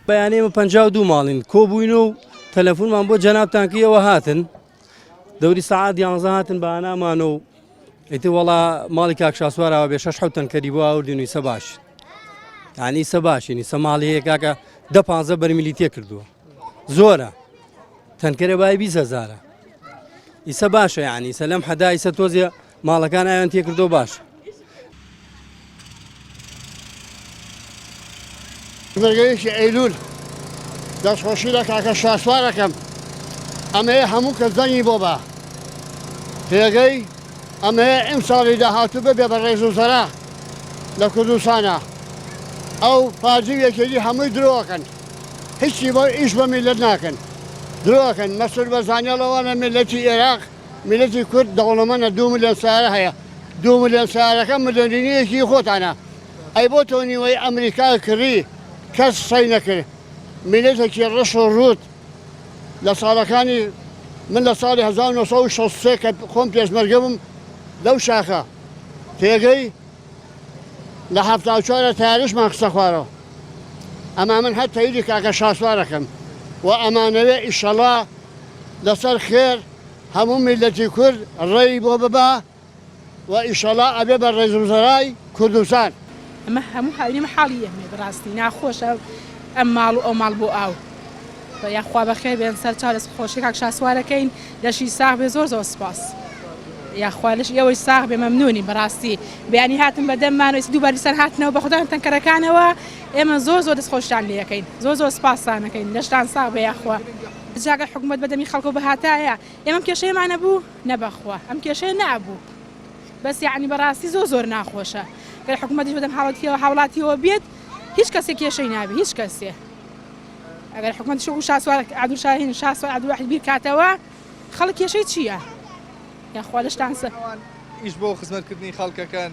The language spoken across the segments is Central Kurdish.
بەیانێ ئێمە 52 ماڵین کۆبووین و تەلەفۆنمان بۆ جەنابتانکەوە هاتن دەوری سەعات 11 هاتن بە ئانامانە و ئیتر وەڵا ماڵی کاک شاسوارەوە بێ 6 تەنکەری بۆ ئاوردین و ئیسە باش یعنی ئیسە باشین ئیسە ماڵی هەیە کاکە 10-15 بەرمیلی تێ کردووە زۆرە تەنکەرە بای 20,000 ئیسە باشە یعنی ئیسە لەم حەدا ئیسە تۆزیە ماڵەکان ئاویان تێ کردو باشە. بەرگەیەکی ئەیلول دەستخۆشی لە کاکە شاسوارەکەم ئەمەیە هەموو کەس دەنگی بۆ بە پێگەی ئەمەیە ئیمساڵی داهاتوو ببێ بە ڕێز و زەرا لە کوردستانە ئەو پاجیوێکێکی هەمووی درۆکەن هیچی بۆ ئیش بە میلەت ناکەن درۆکەن مەسول بە زانیێڵەوەنە میلەتی عێراق میلەتی کورد دەوڵەمەندە 2 ملیۆن سیارە هەیە 2 ملیۆن سیارەکە ملیۆنیەکی خۆتانە ئەی بۆ تۆ نیوەی ئەمریکا کڕی کەس سەی نەکرد میلەتێکی ڕەش و ڕوت لە ساڵەکانی من لە ساڵی 1963 کە خۆم پێشمەرگە بووم لەو شاخە پێگەی لە 74 تاریشمان قسە خوارەوە ئەما من هەر تەییدی کاکە شاسوارەکەم و ئەمانەوێ ئیشەڵا لەسەر خێر هەموو میلەتی کورد ڕێی بۆ ببا و ئیشەڵا ئەبێ بە ڕێزوزەرای کوردستان ئەمە هەموو هاوینەمە حاڵی ئەمێ بەڕاستی ناخۆشە ئەم ماڵ و ئەو ماڵ بۆ ئاو یاخوا بەخێر بێن سەر چارەس خۆشی کاک شاسوارەکەین لەشی ساغ بێ زۆر سپاس یاخوا لەش ئێوەی ساغ بێ مەمنونی بەڕاستی بەیانی هاتن بە دەممانەوەی دووباری سەر هاتنەوە بە خوددان تەنکەرەکانەوە ئێمە زۆر دەستخۆشتان لەکەین زۆر سپاسانەکەین لەشتان ساغ بێ یاخوا جاگە حکوومەت بەدەمی خەڵکو بەهاتایە ئێمە کێشەیەمانە بوو نەبەخوا ئەم کێشەیە نابوو بەس یعنی بەڕاستی زۆر ناخۆشە گەر حکوومەتیش بەدەم حاڵەتیەوە هاوڵاتیەوە بێت هیچ کەسێک کێشەی نابێت هیچ کەسێ ئەگەر حکوومەتی شو شاسوار عەبدولشاهین شاسوار عەبدولواحید بیر کاتەوە خەڵک کێشەی چییە؟ یاخوا لەشتان ئیش بۆ خزمەتکردنی خەڵکەکەن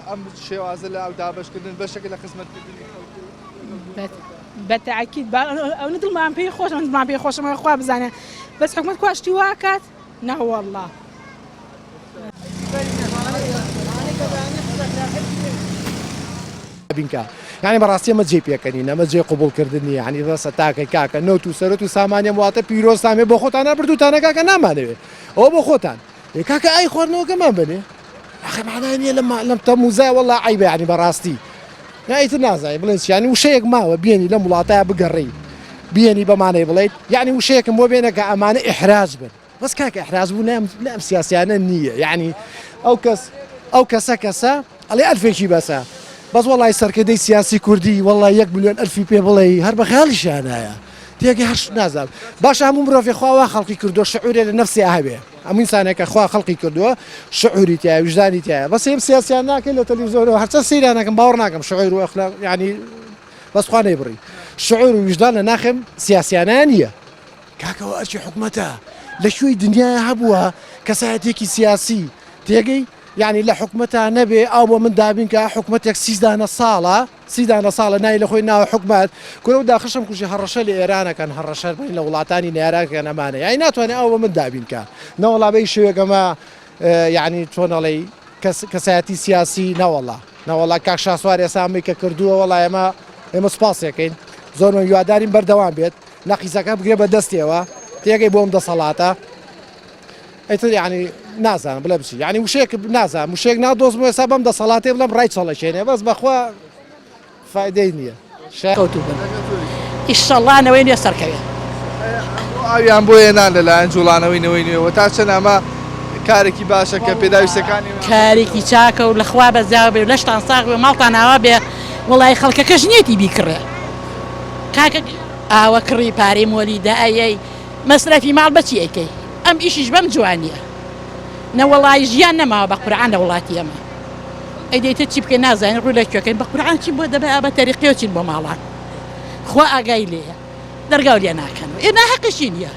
ئەم شێوازە لە ئەو دابەشکردن بەشێک لە خزمەتکردنی خەڵک بەتەعکید ئەو دڵمان پێی خۆش دڵمان پێی خۆشمە خوا بزانێ بەس حکوومەت کواشتی واکات نەوەڵڵا بینکە یعنی بەڕاستی ئەمە جێ پێکەنین ئەمە جێ قوبوڵکردنی یعنی ڕاستە تاکەی کاکە نەوت و سەرەت و سامانیان واتە پیرۆستامێ بۆ خۆتان نەبردووتانە کاکە نامانەوێت ئەوە بۆ خۆتان کاکە ئای خواردنەوەکەمان بنێ ئەخی معنای نییە لەم تەموزای وەڵڵا عیبە یعنی بەڕاستی ئیتر نازای بڵێن چیانی وشەیەک ماوە بێنی لەم وڵاتایە بگەڕێی بێنی بەمانەی بڵێیت یعنی وشەیەکم بۆ بێنە کە ئەمانە ئیحراز بن بەس کاکە ئیحراز بوو لەم سیاسیانە نییە یعنی ئەو کەسە ئەڵێ ئەلفێکی بەسە بەس وەڵای سەرکردەی سیاسی کوردی وەڵای 1 ملیۆن ئەلفی پێ بڵێ هەر بە خەیاڵیشانایە تێگەی هەر نازانم باش هەموو مرۆڤێ خواوا خەڵقی کردووە شعورێ لە نەفسی هەبێ هەموو ئینسانێکە خوا خەڵقی کردووە شعوری تایە وجدانی تایە بەس ئێم سیاسیان ناکەین لە تەلەڤیزۆنەوە هەرچەند سەیران ناکەم باوەڕ ناکەم شعور و ئەخلاق یعنی بەس خوا نەیبڕی شعور و وجدان لە ناخێم سیاسیانیان نییە کاکەوە ئەرچی حکومەتە لە شوێی دنیای هەبووە کەسایەتێکی سیاسی تێگەی یعنی لە حکومەتە نەبێ ئەو بۆ من دابین کە حکومەتێک 30 ساڵە نای لە خۆی ناوە حکومەت کورە و داخشم کوژی هەڕەشە لە ئێرانەکەن هەڕەشەر بین لە وڵاتانی نێراکەن ئەمانە یعنی ناتوانێت ئەو بۆ من دابین کە نەوەڵابەی شوێگەمە یعنی چۆنەڵی کەسایەتی سیاسی نەوەڵا کاک شاسوار ئێسامی کە کردووە وەڵای ئێمە سپاسێکەین زۆرمە هیوادارین بەردەوام بێت نەقیزەکە بگرێ بە دەستێەوە تێگەی بۆم دەسەڵاتە ئەیتر یعنی نازانم بڵێ بچی یعنی وشەیەک نازانم وشەیەک نادۆزم ێستا بەم دەسەڵاتێ بڵێم ڕای چەڵەشێنێ بەس بەخوا فایدەی نییە کەوتوو بن ئیشەڵڵانەوەی نوێ سەرکەوێت ئاویان بۆ هێنان لەلایەن جوڵانەوەی نەوەی نوێەوە تا چەند ئەمە کارێکی باشە کە پێداویستەکانی کارێکی چاکە و لەخوا بەزیاو بێ و لەشتان ساغ بێ ماڵتان ئاوا بێ وڵای خەڵکەکەش نیەتی بیکڕێ کاکە ئاوە کڕی پارەی مۆلیدا ئەیەی مەسرەفی ماڵ بەچی ئەیکەی ئەم ئیشیش بەم جوانیە نەوەڵی ژیان نەماوە بە قورعان لە وڵاتی ئەمە ئەی دەیتە چی بکەین نازانین ڕوو لە کوێکەین بە قورعان چی بۆ دەبێ ئابە تەریقیەوە چین بۆ ماڵان خوا ئاگای لێیە دەرگاو لێ ناکەن ئێ ناحەقیشی نییە